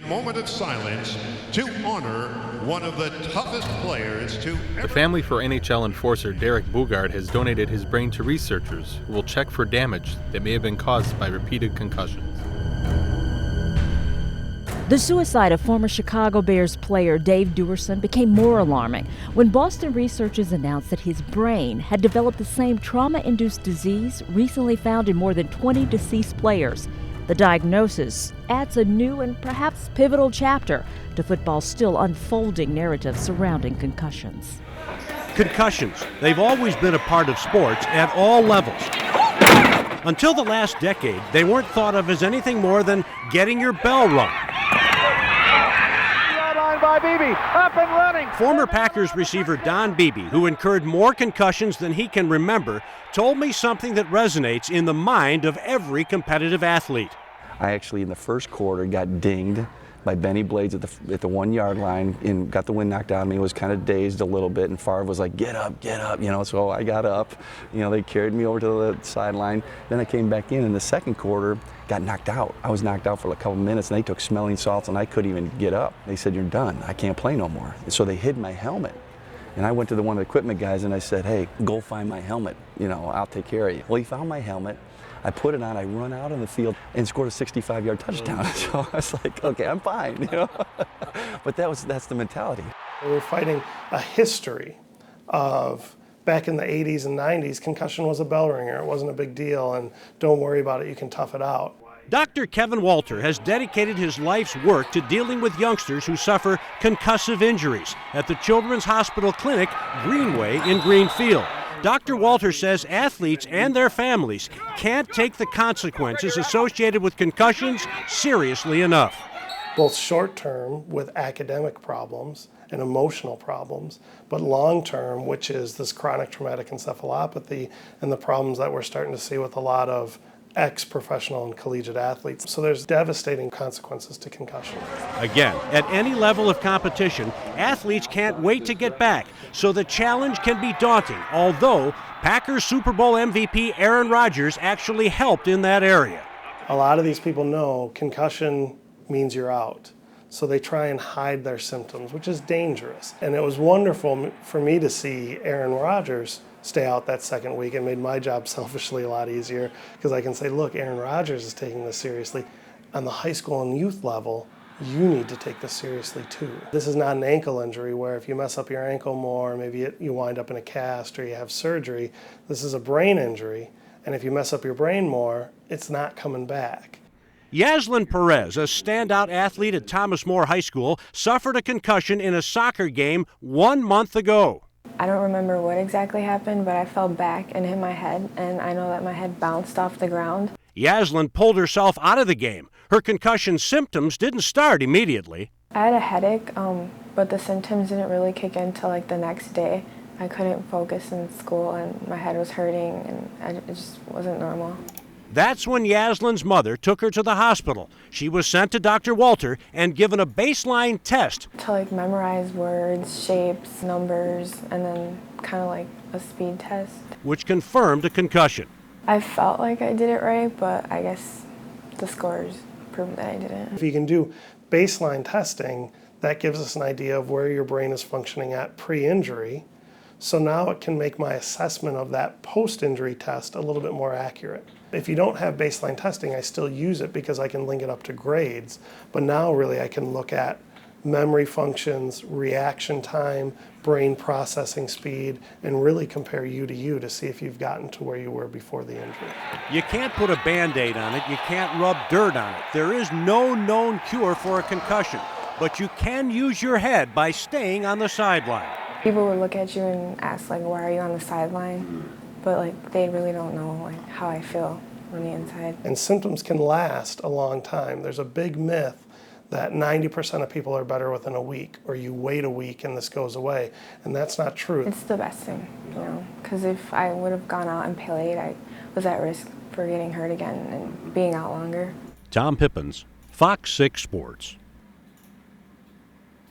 A moment of silence to honor one of the toughest players to ever. The family for NHL enforcer Derek Bugard has donated his brain to researchers who will check for damage that may have been caused by repeated concussions. The suicide of former Chicago Bears player Dave Duerson became more alarming when Boston researchers announced that his brain had developed the same trauma-induced disease recently found in more than 20 deceased players. The diagnosis adds a new and perhaps pivotal chapter to football's still unfolding narrative surrounding concussions. Concussions, they've always been a part of sports at all levels. Until the last decade, they weren't thought of as anything more than getting your bell rung. By Beebe, up and running. Former Packers receiver Don Beebe, who incurred more concussions than he can remember, told me something that resonates in the mind of every competitive athlete. I actually, in the first quarter, got dinged by Benny Blades at the 1 yard line and got the wind knocked out of me. Was kind of dazed a little bit, and Favre was like, get up, so I got up. They carried me over to the sideline. Then I came back in the second quarter, got knocked out. I was knocked out for a couple minutes, and they took smelling salts, and I couldn't even get up. They said, you're done. I can't play no more. And so they hid my helmet. And I went to one of the equipment guys, and I said, hey, go find my helmet. I'll take care of you. Well, he found my helmet. I put it on, I run out on the field and scored a 65-yard touchdown. So I was like, okay, I'm fine, But that's the mentality. We were fighting a history of, back in the 80s and 90s, concussion was a bell ringer. It wasn't a big deal, and don't worry about it, you can tough it out. Dr. Kevin Walter has dedicated his life's work to dealing with youngsters who suffer concussive injuries at the Children's Hospital Clinic, Greenway in Greenfield. Dr. Walter says athletes and their families can't take the consequences associated with concussions seriously enough. Both short-term with academic problems and emotional problems, but long-term, which is this chronic traumatic encephalopathy and the problems that we're starting to see with a lot of ex-professional and collegiate athletes. So there's devastating consequences to concussion. Again, at any level of competition, athletes can't wait to get back, so the challenge can be daunting, although Packers Super Bowl MVP Aaron Rodgers actually helped in that area. A lot of these people know concussion means you're out, so they try and hide their symptoms, which is dangerous. And it was wonderful for me to see Aaron Rodgers stay out that second week. It made my job selfishly a lot easier because I can say, look, Aaron Rodgers is taking this seriously. On the high school and youth level, you need to take this seriously too. This is not an ankle injury where if you mess up your ankle more, maybe you wind up in a cast or you have surgery. This is a brain injury, and if you mess up your brain more, it's not coming back. Yaslin Perez, a standout athlete at Thomas More High School, suffered a concussion in a soccer game 1 month ago. I don't remember what exactly happened, but I fell back and hit my head, and I know that my head bounced off the ground. Yaslin pulled herself out of the game. Her concussion symptoms didn't start immediately. I had a headache, but the symptoms didn't really kick in until the next day. I couldn't focus in school, and my head was hurting, and it just wasn't normal. That's when Yaslin's mother took her to the hospital. She was sent to Dr. Walter and given a baseline test. To memorize words, shapes, numbers, and then kind of a speed test. Which confirmed a concussion. I felt like I did it right, but I guess the scores proved that I didn't. If you can do baseline testing, that gives us an idea of where your brain is functioning at pre-injury. So now it can make my assessment of that post-injury test a little bit more accurate. If you don't have baseline testing, I still use it because I can link it up to grades. But now really I can look at memory functions, reaction time, brain processing speed, and really compare you to see if you've gotten to where you were before the injury. You can't put a Band-Aid on it. You can't rub dirt on it. There is no known cure for a concussion. But you can use your head by staying on the sideline. People would look at you and ask, why are you on the sideline? But they really don't know how I feel on the inside. And symptoms can last a long time. There's a big myth that 90% of people are better within a week, or you wait a week and this goes away, and that's not true. It's the best thing, because if I would have gone out and played, I was at risk for getting hurt again and being out longer. Tom Pippins, Fox 6 Sports.